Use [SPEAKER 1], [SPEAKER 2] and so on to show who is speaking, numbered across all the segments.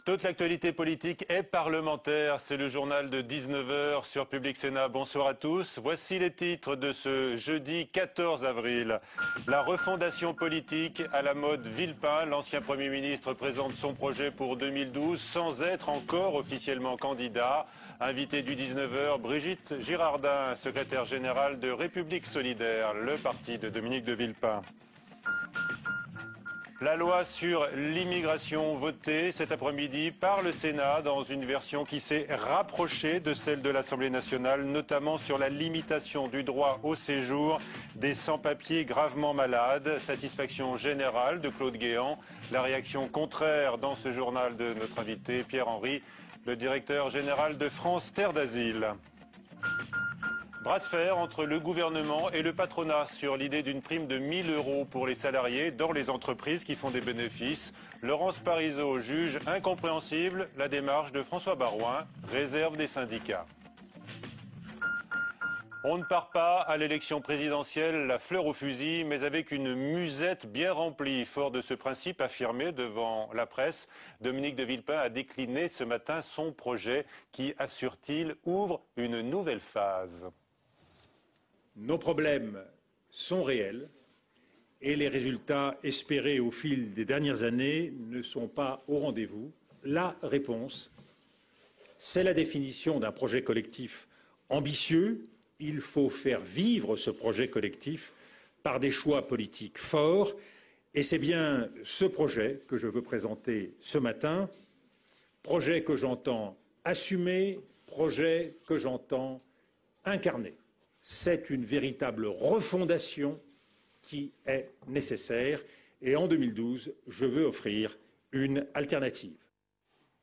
[SPEAKER 1] Toute l'actualité politique et parlementaire, c'est le journal de 19 h sur Public Sénat. Bonsoir à tous. Voici les titres de ce jeudi 14 avril. La refondation politique à la mode Villepin. L'ancien Premier ministre présente son projet pour 2012 sans être encore officiellement candidat. Invité du 19 h, Brigitte Girardin, secrétaire générale de République Solidaire, le parti de Dominique de Villepin. La loi sur l'immigration votée cet après-midi par le Sénat dans une version qui s'est rapprochée de celle de l'Assemblée nationale, notamment sur la limitation du droit au séjour des sans-papiers gravement malades. Satisfaction générale de Claude Guéant. La réaction contraire dans ce journal de notre invité Pierre-Henry, le directeur général de France Terre d'Asile. Bras de fer entre le gouvernement et le patronat sur l'idée d'une prime de 1 000 € pour les salariés dans les entreprises qui font des bénéfices. Laurence Parisot juge incompréhensible la démarche de François Baroin, réserve des syndicats. On ne part pas à l'élection présidentielle la fleur au fusil, mais avec une musette bien remplie. Fort de ce principe affirmé devant la presse, Dominique de Villepin a décliné ce matin son projet qui, assure-t-il, ouvre une nouvelle phase.
[SPEAKER 2] Nos problèmes sont réels et les résultats espérés au fil des dernières années ne sont pas au rendez-vous. La réponse, c'est la définition d'un projet collectif ambitieux. Il faut faire vivre ce projet collectif par des choix politiques forts et c'est bien ce projet que je veux présenter ce matin, projet que j'entends assumer, projet que j'entends incarner. C'est une véritable refondation qui est nécessaire et en 2012, je veux offrir une alternative.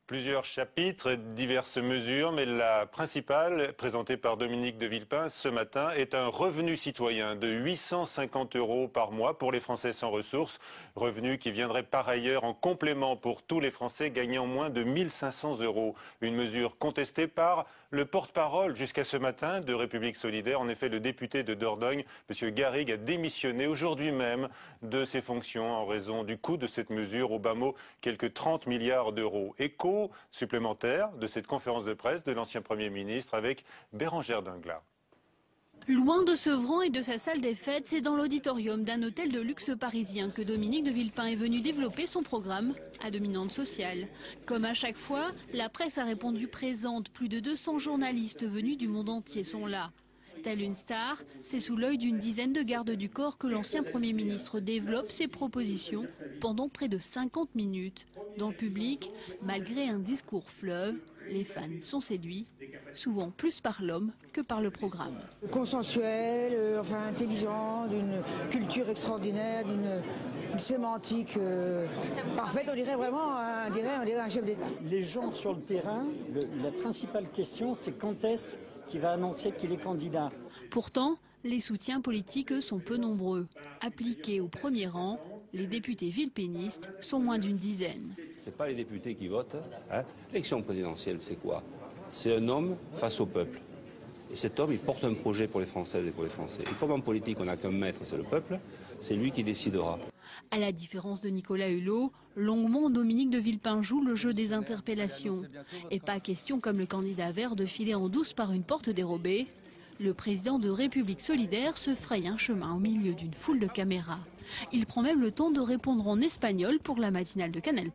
[SPEAKER 1] Plusieurs chapitres, diverses mesures, mais la principale, présentée par Dominique de Villepin ce matin, est un revenu citoyen de 850 € par mois pour les Français sans ressources. Revenu qui viendrait par ailleurs en complément pour tous les Français gagnant moins de 1 500 €. Une mesure contestée par le porte-parole jusqu'à ce matin de République Solidaire. En effet, le député de Dordogne, M. Garrigue, a démissionné aujourd'hui même de ses fonctions en raison du coût de cette mesure, au bas mot quelques 30 milliards d'euros. Écho supplémentaire de cette conférence de presse de l'ancien Premier ministre avec Bérangère Dinglat.
[SPEAKER 3] Loin de Sevran et de sa salle des fêtes, c'est dans l'auditorium d'un hôtel de luxe parisien que Dominique de Villepin est venu développer son programme à dominante sociale. Comme à chaque fois, la presse a répondu présente. Plus de 200 journalistes venus du monde entier sont là. Telle une star, c'est sous l'œil d'une dizaine de gardes du corps que l'ancien Premier ministre développe ses propositions pendant près de 50 minutes. Dans le public, malgré un discours fleuve, les fans sont séduits, souvent plus par l'homme que par le programme.
[SPEAKER 4] Consensuel, intelligent, d'une culture extraordinaire, d'une sémantique parfaite, on dirait vraiment on dirait un chef d'État.
[SPEAKER 5] Les gens sur le terrain, la principale question, c'est quand est-ce qu'il va annoncer qu'il est candidat.
[SPEAKER 3] Pourtant, les soutiens politiques, eux, sont peu nombreux. Appliqués au premier rang, les députés villepénistes sont moins d'une dizaine.
[SPEAKER 6] Ce n'est pas les députés qui votent. L'élection présidentielle, c'est quoi? C'est un homme face au peuple. Et cet homme, il porte un projet pour les Françaises et pour les Français. Et comme en politique, on n'a qu'un maître, c'est le peuple, c'est lui qui décidera.
[SPEAKER 3] À la différence de Nicolas Hulot, longuement Dominique de Villepin joue le jeu des interpellations. Et pas question, comme le candidat vert, de filer en douce par une porte dérobée. Le président de République Solidaire se fraye un chemin au milieu d'une foule de caméras. Il prend même le temps de répondre en espagnol pour la matinale de Canal+.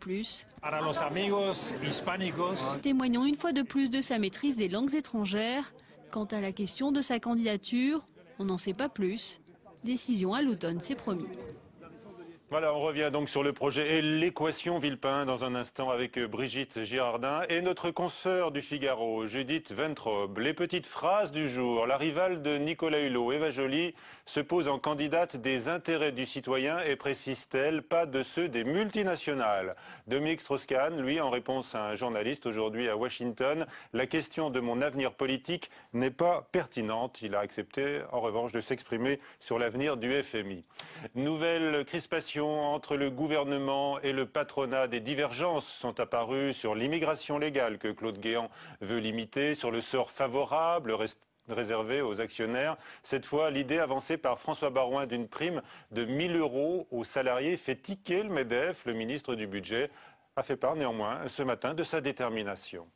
[SPEAKER 2] Para los amigos hispánicos.
[SPEAKER 3] Témoignant une fois de plus de sa maîtrise des langues étrangères. Quant à la question de sa candidature, on n'en sait pas plus. Décision à l'automne, c'est promis.
[SPEAKER 1] Voilà, on revient donc sur le projet et l'équation Villepin dans un instant avec Brigitte Girardin et notre consoeur du Figaro, Judith Ventrobe. Les petites phrases du jour. La rivale de Nicolas Hulot, Eva Joly, se pose en candidate des intérêts du citoyen et précise-t-elle pas de ceux des multinationales. Dominique Strauss-Kahn, lui, en réponse à un journaliste aujourd'hui à Washington, la question de mon avenir politique n'est pas pertinente. Il a accepté, en revanche, de s'exprimer sur l'avenir du FMI. Nouvelle crispation entre le gouvernement et le patronat. Des divergences sont apparues sur l'immigration légale que Claude Guéant veut limiter, sur le sort favorable réservé aux actionnaires. Cette fois, l'idée avancée par François Baroin d'une prime de 1 000 € aux salariés fait tiquer le MEDEF, le ministre du Budget, a fait part néanmoins ce matin de sa détermination.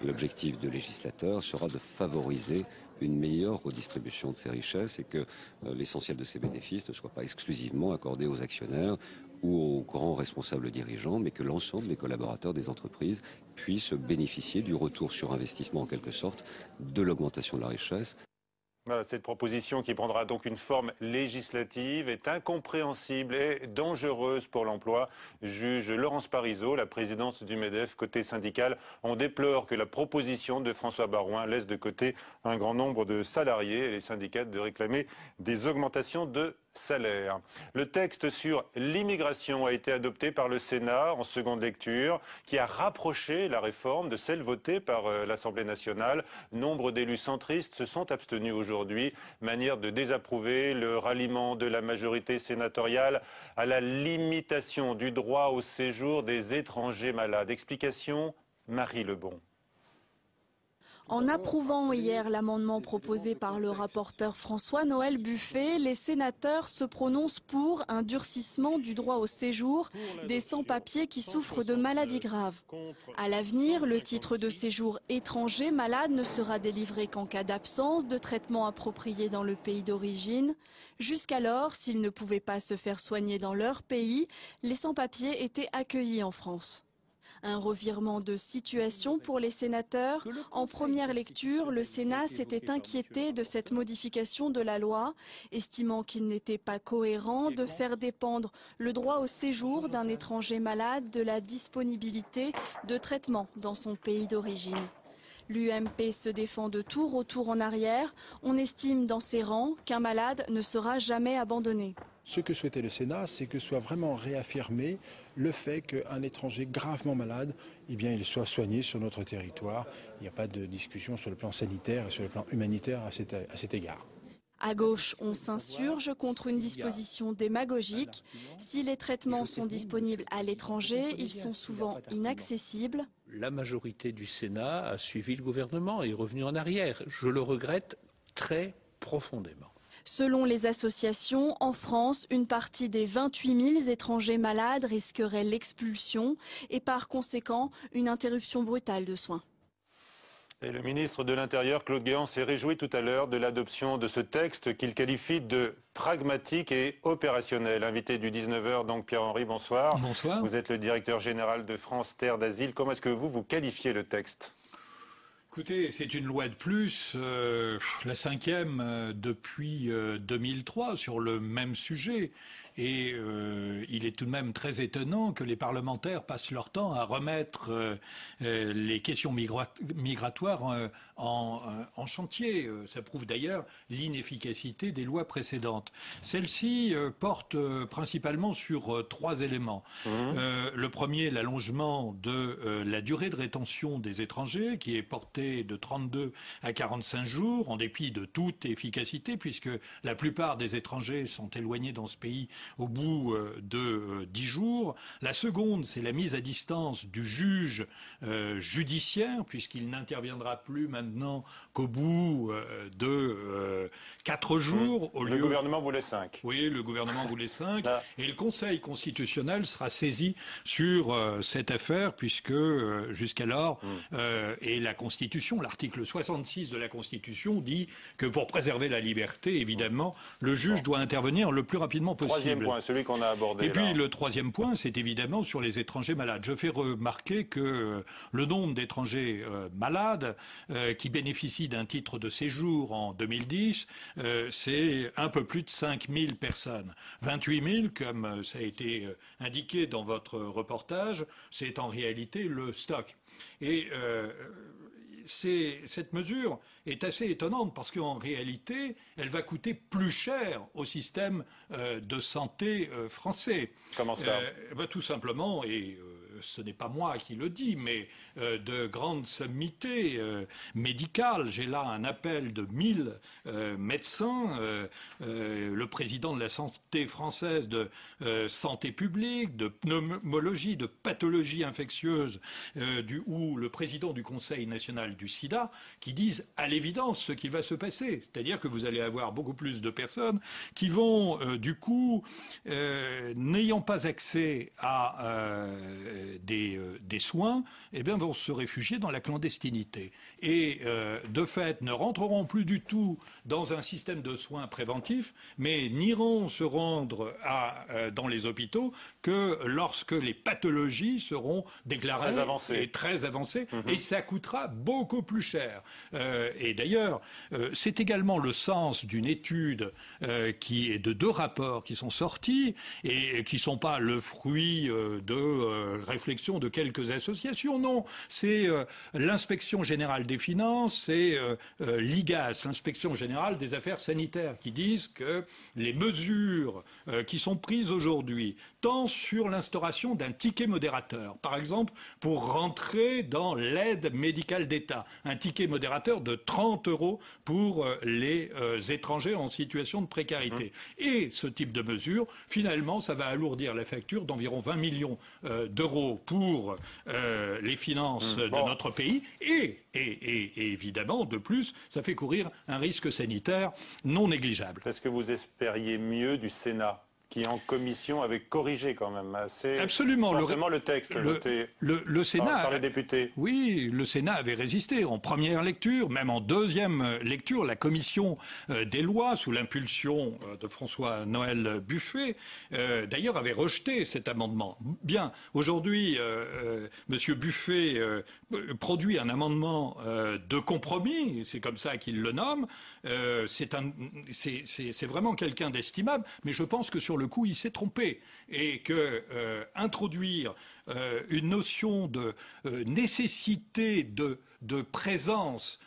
[SPEAKER 7] L'objectif de législateur sera de favoriser une meilleure redistribution de ces richesses et que l'essentiel de ces bénéfices ne soit pas exclusivement accordé aux actionnaires ou aux grands responsables dirigeants, mais que l'ensemble des collaborateurs des entreprises puissent bénéficier du retour sur investissement en quelque sorte, de l'augmentation de la richesse.
[SPEAKER 1] Voilà, cette proposition qui prendra donc une forme législative est incompréhensible et dangereuse pour l'emploi, juge Laurence Parisot, la présidente du MEDEF. Côté syndical, on déplore que la proposition de François Baroin laisse de côté un grand nombre de salariés et les syndicats de réclamer des augmentations de salaire. Le texte sur l'immigration a été adopté par le Sénat en seconde lecture, qui a rapproché la réforme de celle votée par l'Assemblée nationale. Nombre d'élus centristes se sont abstenus aujourd'hui, manière de désapprouver le ralliement de la majorité sénatoriale à la limitation du droit au séjour des étrangers malades. Explication, Marie Lebon.
[SPEAKER 8] En approuvant hier l'amendement proposé par le rapporteur François-Noël Buffet, les sénateurs se prononcent pour un durcissement du droit au séjour des sans-papiers qui souffrent de maladies graves. À l'avenir, le titre de séjour étranger malade ne sera délivré qu'en cas d'absence de traitement approprié dans le pays d'origine. Jusqu'alors, s'ils ne pouvaient pas se faire soigner dans leur pays, les sans-papiers étaient accueillis en France. Un revirement de situation pour les sénateurs. En première lecture, le Sénat s'était inquiété de cette modification de la loi, estimant qu'il n'était pas cohérent de faire dépendre le droit au séjour d'un étranger malade de la disponibilité de traitement dans son pays d'origine. L'UMP se défend de tout retour en arrière. On estime dans ses rangs qu'un malade ne sera jamais abandonné.
[SPEAKER 9] Ce que souhaitait le Sénat, c'est que soit vraiment réaffirmé le fait qu'un étranger gravement malade, eh bien, il soit soigné sur notre territoire. Il n'y a pas de discussion sur le plan sanitaire et sur le plan humanitaire à cet égard.
[SPEAKER 8] À gauche, on s'insurge contre une disposition démagogique. Si les traitements sont disponibles à l'étranger, ils sont souvent inaccessibles.
[SPEAKER 10] La majorité du Sénat a suivi le gouvernement et est revenue en arrière. Je le regrette très profondément.
[SPEAKER 8] Selon les associations, en France, une partie des 28 000 étrangers malades risquerait l'expulsion et par conséquent une interruption brutale de soins.
[SPEAKER 1] Et le ministre de l'Intérieur, Claude Guéant, s'est réjoui tout à l'heure de l'adoption de ce texte qu'il qualifie de pragmatique et opérationnel. Invité du 19h, donc Pierre-Henri, bonsoir.
[SPEAKER 11] Bonsoir.
[SPEAKER 1] Vous êtes le directeur général de France Terre d'Asile. Comment est-ce que vous qualifiez le texte ?
[SPEAKER 11] Écoutez, c'est une loi de plus, la 5e depuis 2003 sur le même sujet. Et il est tout de même très étonnant que les parlementaires passent leur temps à remettre les questions migratoires en chantier. Ça prouve d'ailleurs l'inefficacité des lois précédentes. Celle-ci porte principalement sur 3 éléments. Le premier, l'allongement de la durée de rétention des étrangers, qui est portée de 32 à 45 jours, en dépit de toute efficacité, puisque la plupart des étrangers sont éloignés dans ce pays au bout de 10 jours. La seconde, c'est la mise à distance du juge judiciaire, puisqu'il n'interviendra plus maintenant qu'au bout de 4 jours.
[SPEAKER 1] Le gouvernement voulait 5.
[SPEAKER 11] Oui, le gouvernement voulait 5.
[SPEAKER 1] Là.
[SPEAKER 11] Et le Conseil constitutionnel sera saisi sur cette affaire, puisque jusqu'alors, et la Constitution, l'article 66 de la Constitution dit que pour préserver la liberté, évidemment, le juge doit intervenir le plus rapidement possible.
[SPEAKER 1] Troisième point, celui qu'on a abordé.
[SPEAKER 11] Et puis
[SPEAKER 1] là.
[SPEAKER 11] le troisième point, c'est évidemment sur les étrangers malades. Je fais remarquer que le nombre d'étrangers malades qui bénéficient d'un titre de séjour en 2010, c'est un peu plus de 5 000 personnes. 28 000, comme ça a été indiqué dans votre reportage, c'est en réalité le stock. Et cette mesure est assez étonnante parce qu'en réalité, elle va coûter plus cher au système de santé français.
[SPEAKER 1] Comment ça ?
[SPEAKER 11] Tout simplement, et ce n'est pas moi qui le dis, mais de grandes sommités médicales. J'ai là un appel de 1000 médecins, le président de la santé française, de santé publique, de pneumologie, de pathologie infectieuse, ou le président du Conseil national du sida, qui disent à l'évidence ce qui va se passer. C'est-à-dire que vous allez avoir beaucoup plus de personnes qui vont, du coup, n'ayant pas accès à des soins, eh bien, vont se réfugier dans la clandestinité. Et, de fait, ne rentreront plus du tout dans un système de soins préventifs, mais n'iront se rendre dans les hôpitaux que lorsque les pathologies seront déclarées très avancées, et ça coûtera beaucoup plus cher. Et d'ailleurs, c'est également le sens d'une étude qui est de 2 rapports qui sont sortis et qui ne sont pas le fruit de réflexions de quelques associations. Non, c'est l'inspection générale des finances et l'IGAS, l'inspection générale des affaires sanitaires, qui disent que les mesures qui sont prises aujourd'hui, tant sur l'instauration d'un ticket modérateur, par exemple, pour rentrer dans l'aide médicale d'État, un ticket modérateur de 30 € pour les étrangers en situation de précarité. Et ce type de mesure, finalement, ça va alourdir la facture d'environ 20 millions d'euros pour les finances de notre pays. Et évidemment, de plus, ça fait courir un risque sanitaire non négligeable.
[SPEAKER 1] Est-ce que vous espériez mieux du Sénat, qui en commission avait corrigé quand même assez fortement le texte voté
[SPEAKER 11] le Sénat,
[SPEAKER 1] par les députés?
[SPEAKER 11] Oui, le Sénat avait résisté en première lecture, même en deuxième lecture. La commission des lois, sous l'impulsion de François-Noël Buffet, d'ailleurs avait rejeté cet amendement. Bien, aujourd'hui, Monsieur Buffet produit un amendement de compromis, c'est comme ça qu'il le nomme. C'est vraiment quelqu'un d'estimable, mais je pense que sur le coup, il s'est trompé et que introduire une notion de nécessité de présence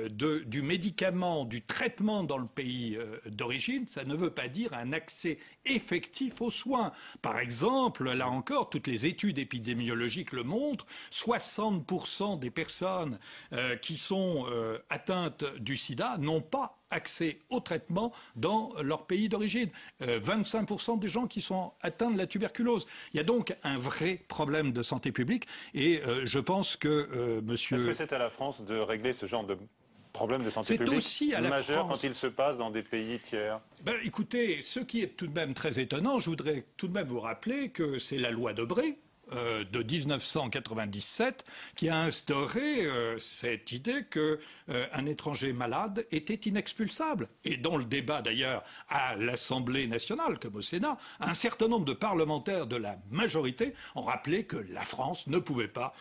[SPEAKER 11] du médicament, du traitement dans le pays d'origine, ça ne veut pas dire un accès effectif aux soins. Par exemple, là encore, toutes les études épidémiologiques le montrent, 60% des personnes qui sont atteintes du sida n'ont pas accès au traitement dans leur pays d'origine. 25% des gens qui sont atteints de la tuberculose. Il y a donc un vrai problème de santé publique et je pense que monsieur...
[SPEAKER 1] Est-ce que c'est à la France de régler ce genre de problème de santé publique
[SPEAKER 11] aussi à la
[SPEAKER 1] majeur
[SPEAKER 11] France.
[SPEAKER 1] quand il se passe dans des pays tiers?
[SPEAKER 11] Écoutez, ce qui est tout de même très étonnant, je voudrais tout de même vous rappeler que c'est la loi Debré de 1997 qui a instauré cette idée qu'un étranger malade était inexpulsable. Et dans le débat d'ailleurs à l'Assemblée nationale comme au Sénat, un certain nombre de parlementaires de la majorité ont rappelé que la France ne pouvait pas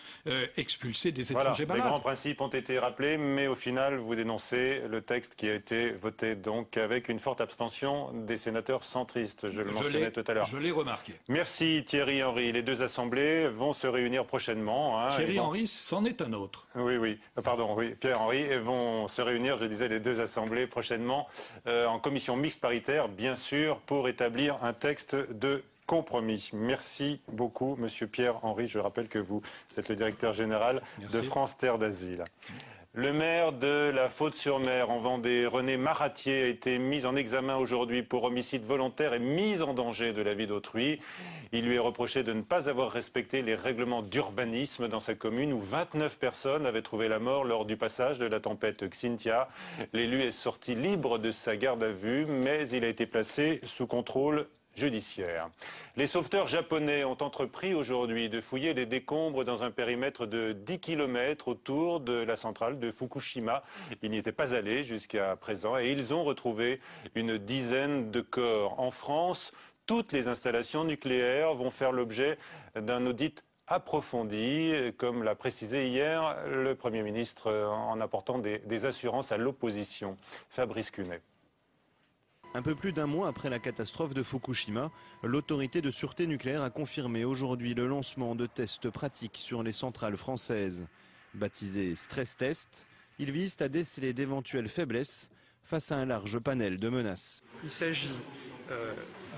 [SPEAKER 11] expulser des étrangers malades.
[SPEAKER 1] Les grands principes ont été rappelés, mais au final vous dénoncez le texte qui a été voté donc avec une forte abstention des sénateurs centristes. Je le mentionnais tout à l'heure.
[SPEAKER 11] Je l'ai remarqué.
[SPEAKER 1] Merci Thierry Henry. Les deux assemblées vont se réunir prochainement.
[SPEAKER 11] Thierry Henry, c'en est un autre.
[SPEAKER 1] Oui. Pardon, oui. Pierre Henry vont se réunir, je disais, les deux assemblées prochainement en commission mixte paritaire, bien sûr, pour établir un texte de compromis. Merci beaucoup, Monsieur Pierre Henry. Je rappelle que vous êtes le directeur général de France Terre d'Asile. Le maire de la Faute-sur-Mer en Vendée, René Maratier, a été mis en examen aujourd'hui pour homicide volontaire et mise en danger de la vie d'autrui. Il lui est reproché de ne pas avoir respecté les règlements d'urbanisme dans sa commune où 29 personnes avaient trouvé la mort lors du passage de la tempête Xynthia. L'élu est sorti libre de sa garde à vue, mais il a été placé sous contrôle judiciaire. Les sauveteurs japonais ont entrepris aujourd'hui de fouiller les décombres dans un périmètre de 10 km autour de la centrale de Fukushima. Ils n'y étaient pas allés jusqu'à présent et ils ont retrouvé une dizaine de corps. En France, toutes les installations nucléaires vont faire l'objet d'un audit approfondi, comme l'a précisé hier le Premier ministre en apportant des assurances à l'opposition. Fabrice Cunet.
[SPEAKER 12] Un peu plus d'un mois après la catastrophe de Fukushima, l'autorité de sûreté nucléaire a confirmé aujourd'hui le lancement de tests pratiques sur les centrales françaises. Baptisés stress test, ils visent à déceler d'éventuelles faiblesses face à un large panel de menaces.
[SPEAKER 13] Il s'agit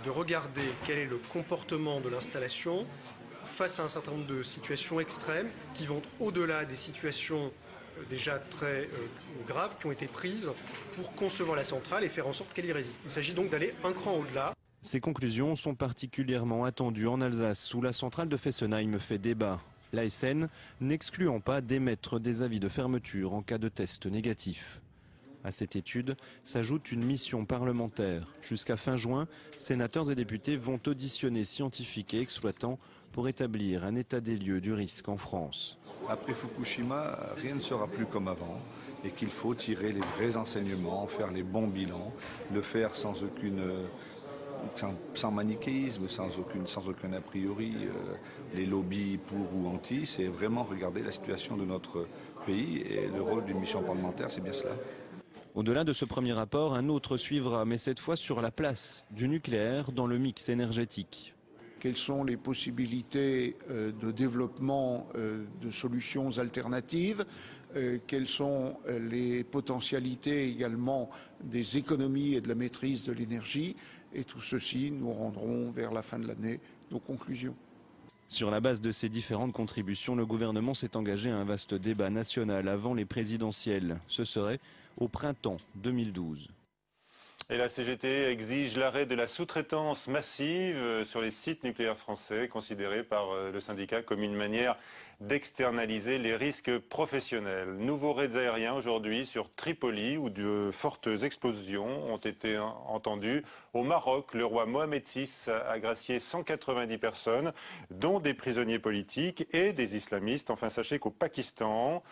[SPEAKER 13] de regarder quel est le comportement de l'installation face à un certain nombre de situations extrêmes qui vont au-delà des situations déjà très graves qui ont été prises pour concevoir la centrale et faire en sorte qu'elle y résiste. Il s'agit donc d'aller un cran au-delà.
[SPEAKER 12] Ces conclusions sont particulièrement attendues en Alsace, où la centrale de Fessenheim fait débat. L'ASN n'excluant pas d'émettre des avis de fermeture en cas de test négatif. À cette étude s'ajoute une mission parlementaire. Jusqu'à fin juin, sénateurs et députés vont auditionner scientifiques et exploitants pour établir un état des lieux du risque en France.
[SPEAKER 14] Après Fukushima, rien ne sera plus comme avant et qu'il faut tirer les vrais enseignements, faire les bons bilans, le faire sans manichéisme, sans aucun a priori, les lobbies pour ou anti, c'est vraiment regarder la situation de notre pays et le rôle d'une mission parlementaire, c'est bien cela.
[SPEAKER 12] Au-delà de ce premier rapport, un autre suivra, mais cette fois sur la place du nucléaire dans le mix énergétique.
[SPEAKER 15] Quelles sont les possibilités de développement de solutions alternatives, quelles sont les potentialités également des économies et de la maîtrise de l'énergie, et tout ceci, nous rendrons vers la fin de l'année nos conclusions.
[SPEAKER 12] Sur la base de ces différentes contributions, le gouvernement s'est engagé à un vaste débat national avant les présidentielles. Ce serait au printemps 2012.
[SPEAKER 1] Et la CGT exige l'arrêt de la sous-traitance massive sur les sites nucléaires français, considérée par le syndicat comme une manière d'externaliser les risques professionnels. Nouveaux raids aériens aujourd'hui sur Tripoli, où de fortes explosions ont été entendues. Au Maroc, le roi Mohamed VI a gracié 190 personnes, dont des prisonniers politiques et des islamistes. Enfin, sachez qu'au Pakistan,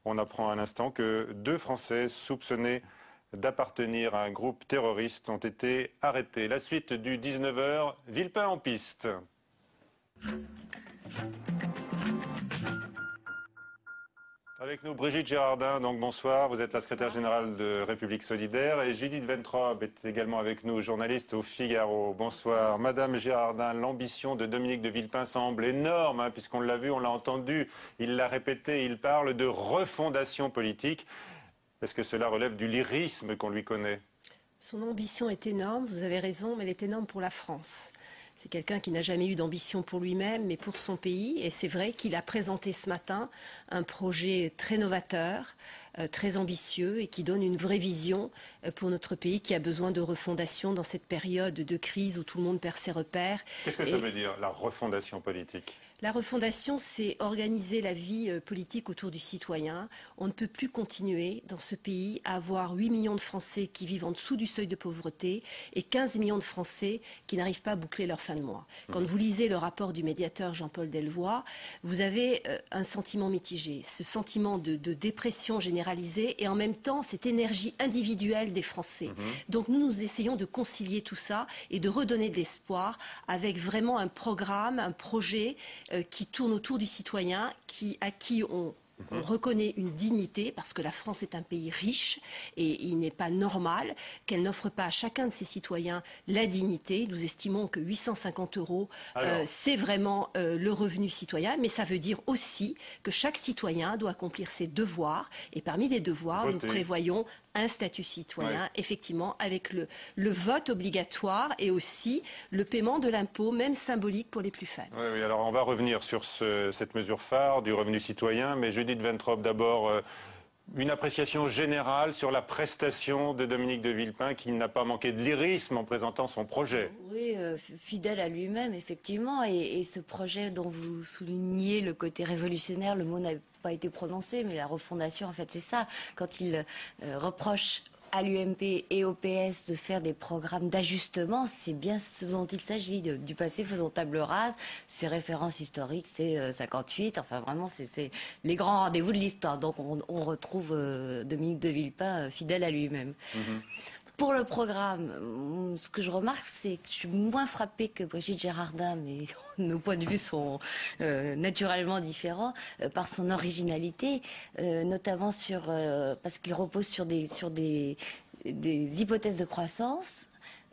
[SPEAKER 1] on apprend à l'instant que 2 Français soupçonnés d'appartenir à un groupe terroriste ont été arrêtés. La suite du 19h, Villepin en piste. Avec nous, Brigitte Girardin, donc bonsoir. Vous êtes la secrétaire générale de République Solidaire. Et Judith Ventrobe est également avec nous, journaliste au Figaro. Bonsoir. Madame Girardin, l'ambition de Dominique de Villepin semble énorme, puisqu'on l'a vu, on l'a entendu, il l'a répété, il parle de refondation politique. Est-ce que cela relève du lyrisme qu'on lui connaît?
[SPEAKER 16] Son ambition est énorme, vous avez raison, mais elle est énorme pour la France. C'est quelqu'un qui n'a jamais eu d'ambition pour lui-même, mais pour son pays. Et c'est vrai qu'il a présenté ce matin un projet très novateur, très ambitieux et qui donne une vraie vision pour notre pays qui a besoin de refondation dans cette période de crise où tout le monde perd ses repères.
[SPEAKER 1] Qu'est-ce que ça veut dire, la refondation politique ?
[SPEAKER 16] La refondation, c'est organiser la vie politique autour du citoyen. On ne peut plus continuer dans ce pays à avoir 8 millions de Français qui vivent en dessous du seuil de pauvreté et 15 millions de Français qui n'arrivent pas à boucler leur fin de mois. Quand vous lisez le rapport du médiateur Jean-Paul Delevoye, vous avez un sentiment mitigé, ce sentiment de dépression généralisée et en même temps cette énergie individuelle des Français. Donc nous essayons de concilier tout ça et de redonner de l'espoir avec vraiment un programme, un projet qui tourne autour du citoyen, à qui on reconnaît une dignité, parce que la France est un pays riche et il n'est pas normal qu'elle n'offre pas à chacun de ses citoyens la dignité. Nous estimons que 850 €, c'est vraiment le revenu citoyen, mais ça veut dire aussi que chaque citoyen doit accomplir ses devoirs. Et parmi les devoirs, nous prévoyons un statut citoyen, effectivement, avec le vote obligatoire et aussi le paiement de l'impôt, même symbolique pour les plus faibles.
[SPEAKER 1] Oui, alors on va revenir sur cette mesure phare du revenu citoyen, mais Judith Ventrobe, d'abord, une appréciation générale sur la prestation de Dominique de Villepin, qui n'a pas manqué de lyrisme en présentant son projet.
[SPEAKER 17] Oui, fidèle à lui-même, effectivement, et ce projet dont vous soulignez le côté révolutionnaire, le mot n'a pas été prononcé, mais la refondation, en fait, c'est ça. Quand il reproche à l'UMP et au PS de faire des programmes d'ajustement, c'est bien ce dont il s'agit. Du passé, faisons table rase. Ses références historiques, c'est 58. Enfin, vraiment, c'est les grands rendez-vous de l'histoire. Donc, on retrouve Dominique de Villepin fidèle à lui-même. Pour le programme, ce que je remarque, c'est que je suis moins frappée que Brigitte Girardin, mais nos points de vue sont naturellement différents par son originalité, notamment parce qu'il repose sur des hypothèses de croissance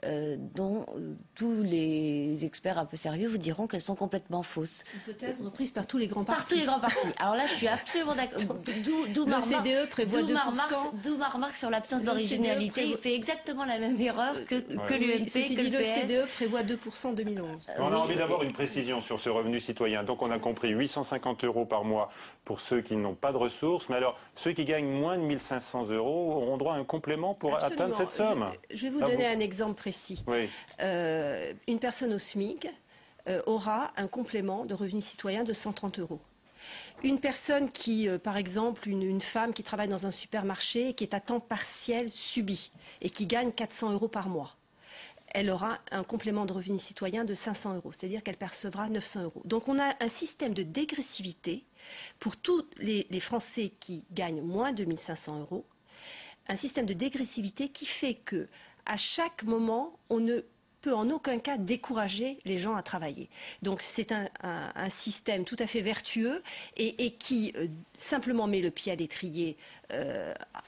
[SPEAKER 17] dont tous les experts un peu sérieux vous diront qu'elles sont complètement fausses.
[SPEAKER 16] Une hypothèse reprise par tous les grands partis.
[SPEAKER 17] Par tous les grands partis. Alors là, je suis absolument d'accord. D'où ma
[SPEAKER 16] CDE prévoit 2%.
[SPEAKER 17] D'où ma remarque sur l'absence d'originalité. Il fait exactement la même erreur que l'UMP, que le PS.
[SPEAKER 16] Le CDE prévoit 2% en 2011.
[SPEAKER 1] On a envie d'avoir une précision sur ce revenu citoyen. Donc on a compris 850 € par mois pour ceux qui n'ont pas de ressources. Mais alors, ceux qui gagnent moins de 1500 € auront droit à un complément pour atteindre cette somme.
[SPEAKER 16] Je vais vous donner un exemple précis.
[SPEAKER 1] Oui.
[SPEAKER 16] Une personne au SMIC aura un complément de revenu citoyen de 130 €. Une personne qui, par exemple, une femme qui travaille dans un supermarché et qui est à temps partiel subi et qui gagne 400 € par mois, elle aura un complément de revenu citoyen de 500 €, c'est-à-dire qu'elle percevra 900 €. Donc on a un système de dégressivité pour tous les Français qui gagnent moins de 1500 €, un système de dégressivité qui fait que à chaque moment, on ne peut en aucun cas décourager les gens à travailler. Donc c'est un système tout à fait vertueux et qui simplement met le pied à l'étrier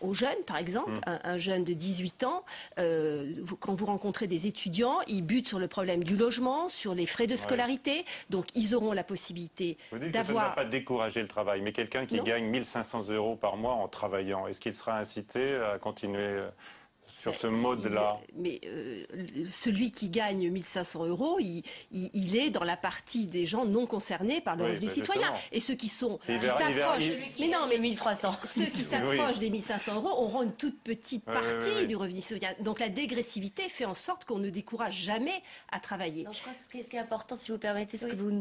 [SPEAKER 16] aux jeunes, par exemple. Un jeune de 18 ans, quand vous rencontrez des étudiants, ils butent sur le problème du logement, sur les frais de scolarité. Donc ils auront la possibilité
[SPEAKER 1] Vous dites
[SPEAKER 16] d'avoir...
[SPEAKER 1] que ça ne va pas décourager le travail, mais quelqu'un qui gagne 1500 € par mois en travaillant, est-ce qu'il sera incité à continuer sur ce mode-là?
[SPEAKER 16] Mais celui qui gagne 1500 €, il est dans la partie des gens non concernés par le revenu citoyen. Et ceux qui sont...
[SPEAKER 17] Mais non, mais 1300.
[SPEAKER 16] Ceux qui s'approchent des 1500 € auront une toute petite partie du revenu citoyen. Donc la dégressivité fait en sorte qu'on ne décourage jamais à travailler.
[SPEAKER 17] Non, je crois que ce qui est important, si vous permettez, ce que vous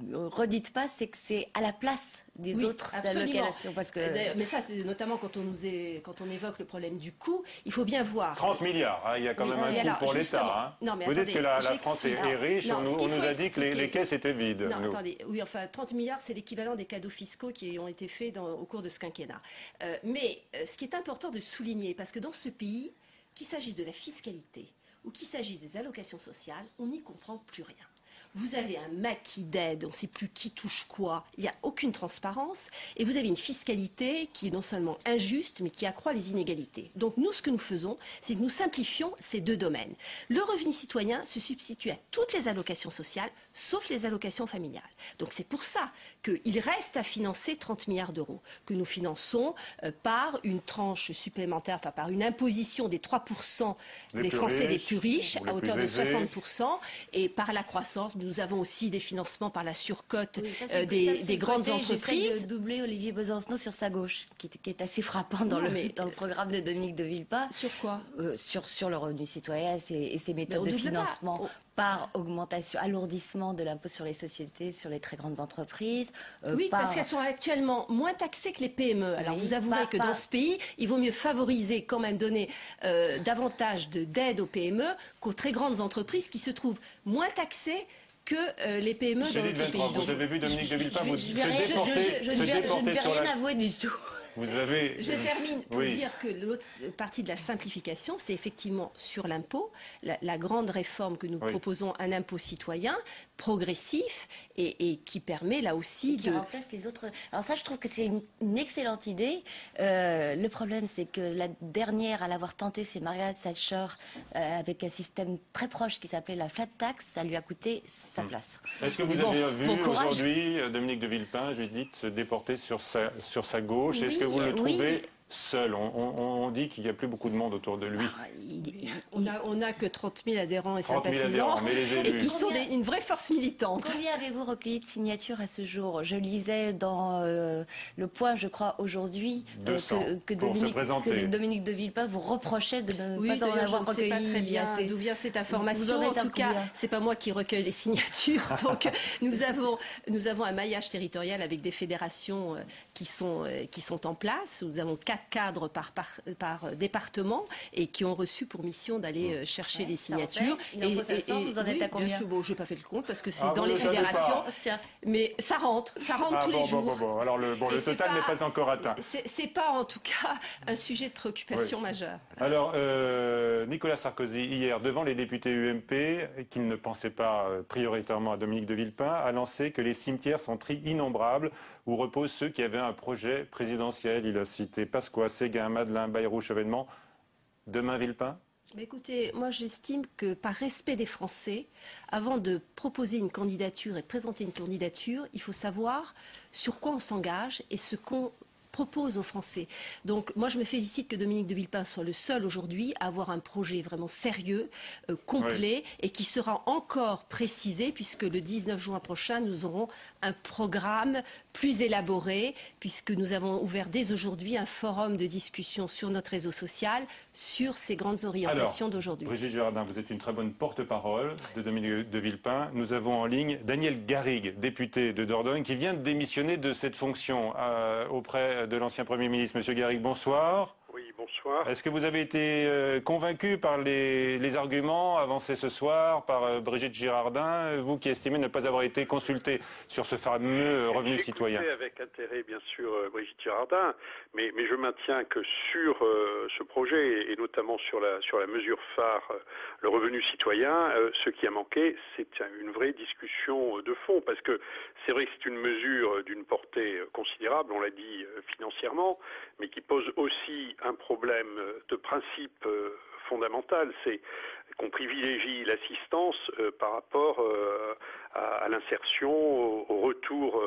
[SPEAKER 17] ne redites pas, c'est que c'est à la place des autres allocations. Parce que...
[SPEAKER 16] Mais ça, c'est notamment quand on évoque le problème du coût, il faut bien voir.
[SPEAKER 1] 30 milliards, hein, il y a quand même un coût pour l'État. Hein. Vous dites que la France est riche, on nous a dit que les caisses étaient vides.
[SPEAKER 16] Non, attendez, oui, enfin 30 milliards, c'est l'équivalent des cadeaux fiscaux qui ont été faits au cours de ce quinquennat. Mais ce qui est important de souligner, parce que dans ce pays, qu'il s'agisse de la fiscalité ou qu'il s'agisse des allocations sociales, on n'y comprend plus rien. Vous avez un maquis d'aide, on ne sait plus qui touche quoi, il n'y a aucune transparence, et vous avez une fiscalité qui est non seulement injuste, mais qui accroît les inégalités. Donc nous, ce que nous faisons, c'est que nous simplifions ces deux domaines. Le revenu citoyen se substitue à toutes les allocations sociales, sauf les allocations familiales. Donc c'est pour ça qu'il reste à financer 30 milliards d'euros, que nous finançons par une tranche supplémentaire, enfin par une imposition des 3% des Français les plus riches, à hauteur de 60%, et par la croissance. Nous avons aussi des financements par la surcote des grandes entreprises.
[SPEAKER 17] J'essaie de doubler Olivier Besancenot sur sa gauche, qui est assez frappant dans le programme de Dominique de Villepin.
[SPEAKER 16] Sur quoi?
[SPEAKER 17] Sur le revenu citoyen et ses méthodes de financement. Par augmentation, alourdissement de l'impôt sur les sociétés, sur les très grandes entreprises.
[SPEAKER 16] Oui, parce qu'elles sont actuellement moins taxées que les PME. Alors vous avouerez que dans ce pays, il vaut mieux favoriser, quand même donner davantage d'aide aux PME qu'aux très grandes entreprises qui se trouvent moins taxées que les PME dans notre pays.
[SPEAKER 1] Vous avez vu Dominique de Villepin se déporter
[SPEAKER 17] Je ne vais rien avouer du tout.
[SPEAKER 16] Je termine pour dire que l'autre partie de la simplification, c'est effectivement sur l'impôt, la grande réforme que nous proposons, un impôt citoyen progressif et qui permet là aussi
[SPEAKER 17] qui remplace les autres. Alors ça, je trouve que c'est une excellente idée. Le problème, c'est que la dernière à l'avoir tenté, c'est Margaret Thatcher, avec un système très proche qui s'appelait la flat tax. Ça lui a coûté sa place.
[SPEAKER 1] Est-ce que vous avez vu aujourd'hui Dominique de Villepin, Judith, se déporter sur sa gauche? Est-ce que vous le trouvez seul? On dit qu'il n'y a plus beaucoup de monde autour de lui.
[SPEAKER 16] On n'a que 30 000 adhérents et sympathisants, et qui sont une vraie force militante.
[SPEAKER 17] Combien avez-vous recueilli de signatures à ce jour? Je lisais dans Le Point, je crois, aujourd'hui, que Dominique de Villepin vous reprochait de ne pas en avoir recueilli.
[SPEAKER 16] Je ne sais pas très bien d'où vient cette information. En tout cas, c'est pas moi qui recueille les signatures. Donc, nous avons un maillage territorial avec des fédérations qui sont en place. Nous avons 4 cadres par département et qui ont reçu pour mission d'aller chercher les signatures.
[SPEAKER 17] Il en faut 500, vous en êtes à combien?
[SPEAKER 16] Bon, je n'ai pas fait le compte parce que c'est dans les fédérations. Mais ça rentre tous les jours.
[SPEAKER 1] Alors le total n'est pas encore atteint.
[SPEAKER 16] C'est pas en tout cas un sujet de préoccupation majeur.
[SPEAKER 1] Alors Nicolas Sarkozy, hier, devant les députés UMP, qui ne pensaient pas prioritairement à Dominique de Villepin, a lancé que les cimetières sont innombrables où reposent ceux qui avaient un projet présidentiel. Il a cité Pasqua, Séguin, Madeleine, Bayrou, Chevènement. Demain, Villepin?
[SPEAKER 16] Mais écoutez, moi j'estime que par respect des Français, avant de proposer une candidature et de présenter une candidature, il faut savoir sur quoi on s'engage et ce qu'on propose aux Français. Donc moi je me félicite que Dominique de Villepin soit le seul aujourd'hui à avoir un projet vraiment sérieux, complet et qui sera encore précisé puisque le 19 juin prochain nous aurons un programme plus élaboré puisque nous avons ouvert dès aujourd'hui un forum de discussion sur notre réseau social sur ces grandes orientations d'aujourd'hui.
[SPEAKER 1] Brigitte Girardin, vous êtes une très bonne porte-parole de Dominique de Villepin. Nous avons en ligne Daniel Garrigue, député de Dordogne, qui vient de démissionner de cette fonction auprès de l'ancien Premier ministre. Monsieur Garrigue, bonsoir.
[SPEAKER 18] Oui, bonsoir.
[SPEAKER 1] Est-ce que vous avez été convaincu par les arguments avancés ce soir par Brigitte Girardin, vous qui estimez ne pas avoir été consulté sur ce fameux revenu citoyen?
[SPEAKER 18] J'ai écouté avec intérêt, bien sûr, Brigitte Girardin, mais je maintiens que sur ce projet, et notamment sur la mesure phare, le revenu citoyen, ce qui a manqué, c'est une vraie discussion de fond, parce que c'est vrai que c'est une mesure d'une portée considérable, on l'a dit financièrement, mais qui pose aussi un problème de principe fondamental, c'est qu'on privilégie l'assistance par rapport à l'insertion, au retour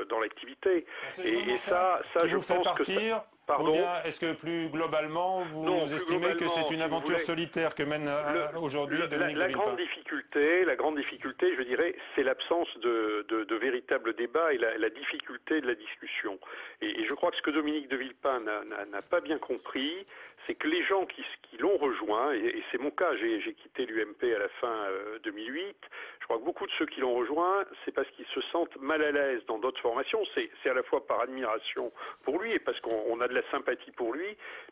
[SPEAKER 18] dans l'activité. Et ça, je pense que ça... Pardon.
[SPEAKER 1] Ou bien est-ce que plus globalement, vous estimez que c'est une aventure solitaire que mène aujourd'hui Dominique de Villepin?
[SPEAKER 18] La grande difficulté, je dirais, c'est l'absence de véritable débat et la difficulté de la discussion. Et je crois que ce que Dominique de Villepin n'a pas bien compris, c'est que les gens qui l'ont rejoint, et c'est mon cas, j'ai quitté l'UMP à la fin 2008, je crois que beaucoup de ceux qui l'ont rejoint, c'est parce qu'ils se sentent mal à l'aise dans d'autres formations. C'est à la fois par admiration pour lui et parce qu'on a de la sympathie pour lui,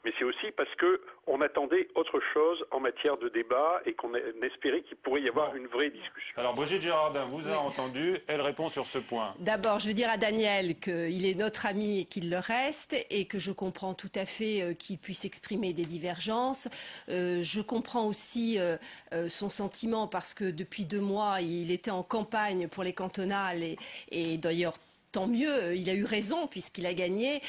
[SPEAKER 18] mais c'est aussi parce qu'on attendait autre chose en matière de débat et qu'on espérait qu'il pourrait y avoir une vraie discussion.
[SPEAKER 1] Alors Brigitte Girardin vous a entendu, elle répond sur ce point.
[SPEAKER 16] D'abord, je veux dire à Daniel qu'il est notre ami et qu'il le reste et que je comprends tout à fait qu'il puisse exprimer des divergences. Je comprends aussi son sentiment parce que depuis 2 mois, il était en campagne pour les cantonales et d'ailleurs tant mieux, il a eu raison puisqu'il a gagné.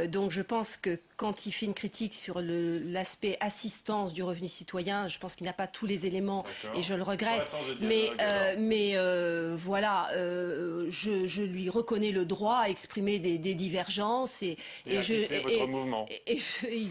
[SPEAKER 16] Donc je pense que quand il fait une critique sur l'aspect assistance du revenu citoyen, je pense qu'il n'a pas tous les éléments et je le regrette. Mais voilà, je lui reconnais le droit à exprimer des divergences et il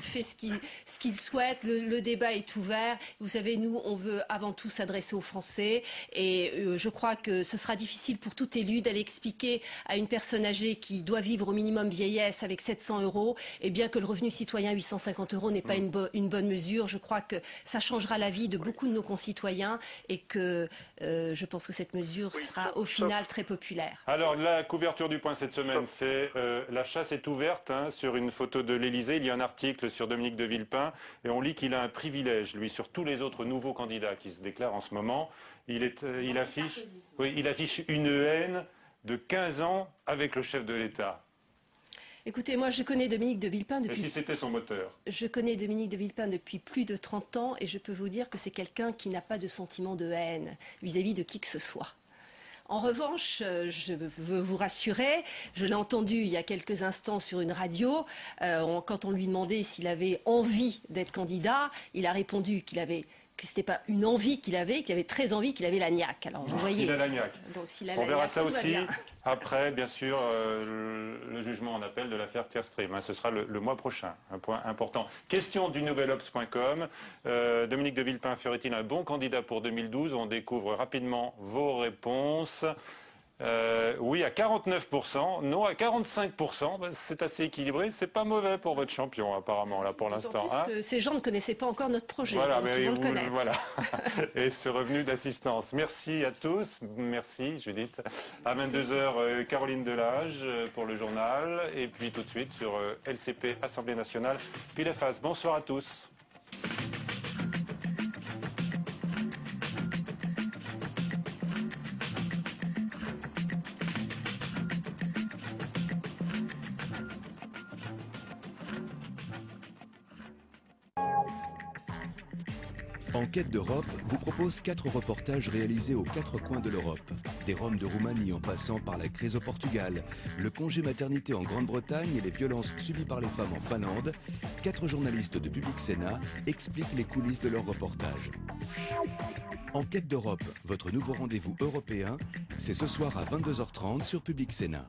[SPEAKER 16] fait ce qu'il souhaite. Le débat est ouvert. Vous savez, nous, on veut avant tout s'adresser aux Français et je crois que ce sera difficile pour tout élu d'aller expliquer à une personne âgée qui doit vivre au minimum vieillesse avec 700 €, et bien que le revenu citoyen 850 € n'est pas une bonne mesure. Je crois que ça changera la vie de beaucoup de nos concitoyens et que je pense que cette mesure sera au final très populaire.
[SPEAKER 1] Alors la couverture du point cette semaine, c'est la chasse est ouverte sur une photo de l'Élysée. Il y a un article sur Dominique de Villepin et on lit qu'il a un privilège, lui, sur tous les autres nouveaux candidats qui se déclarent en ce moment. Il affiche une haine de 15 ans avec le chef de l'État.
[SPEAKER 16] Écoutez, moi je connais Dominique de Villepin depuis...
[SPEAKER 1] Et si c'était son moteur?
[SPEAKER 16] Je connais Dominique de Villepin depuis plus de 30 ans et je peux vous dire que c'est quelqu'un qui n'a pas de sentiment de haine vis-à-vis de qui que ce soit. En revanche, je veux vous rassurer, je l'ai entendu il y a quelques instants sur une radio, quand on lui demandait s'il avait envie d'être candidat, il a répondu que ce n'était pas une envie qu'il avait très envie, qu'il avait la niaque. Alors vous voyez.
[SPEAKER 1] Il a la niaque.
[SPEAKER 16] Donc,
[SPEAKER 1] on verra ça aussi après, bien sûr, le jugement en appel de l'affaire Clearstream. Ce sera le mois prochain, un point important. Question du nouvelobs.com. Dominique de Villepin ferait-il un bon candidat pour 2012? On découvre rapidement vos réponses. Oui à 49%, non à 45%, c'est assez équilibré, c'est pas mauvais pour votre champion apparemment là pour l'instant.
[SPEAKER 16] Ces gens ne connaissaient pas encore notre projet,
[SPEAKER 1] voilà,
[SPEAKER 16] donc ils vont le connaître.
[SPEAKER 1] Voilà. Et ce revenu d'assistance. Merci à tous, merci Judith. À 22h, Caroline Delage pour le journal, et puis tout de suite sur LCP Assemblée Nationale, puis la phase. Bonsoir à tous.
[SPEAKER 19] Enquête d'Europe vous propose 4 reportages réalisés aux 4 coins de l'Europe. Des Roms de Roumanie en passant par la crise au Portugal, le congé maternité en Grande-Bretagne et les violences subies par les femmes en Finlande, 4 journalistes de Public Sénat expliquent les coulisses de leurs reportages. Enquête d'Europe, votre nouveau rendez-vous européen, c'est ce soir à 22h30 sur Public Sénat.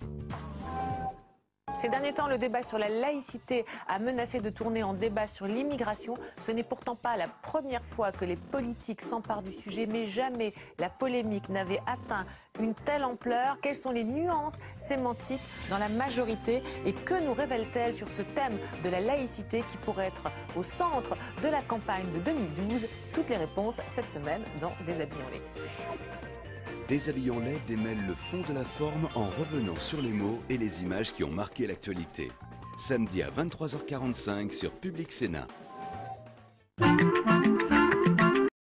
[SPEAKER 20] Ces derniers temps, le débat sur la laïcité a menacé de tourner en débat sur l'immigration. Ce n'est pourtant pas la première fois que les politiques s'emparent du sujet, mais jamais la polémique n'avait atteint une telle ampleur. Quelles sont les nuances sémantiques dans la majorité et que nous révèle-t-elle sur ce thème de la laïcité qui pourrait être au centre de la campagne de 2012? Toutes les réponses cette semaine dans Déshabillons-les.
[SPEAKER 19] Déshabillons-les démêle le fond de la forme en revenant sur les mots et les images qui ont marqué l'actualité. Samedi à 23h45 sur Public Sénat.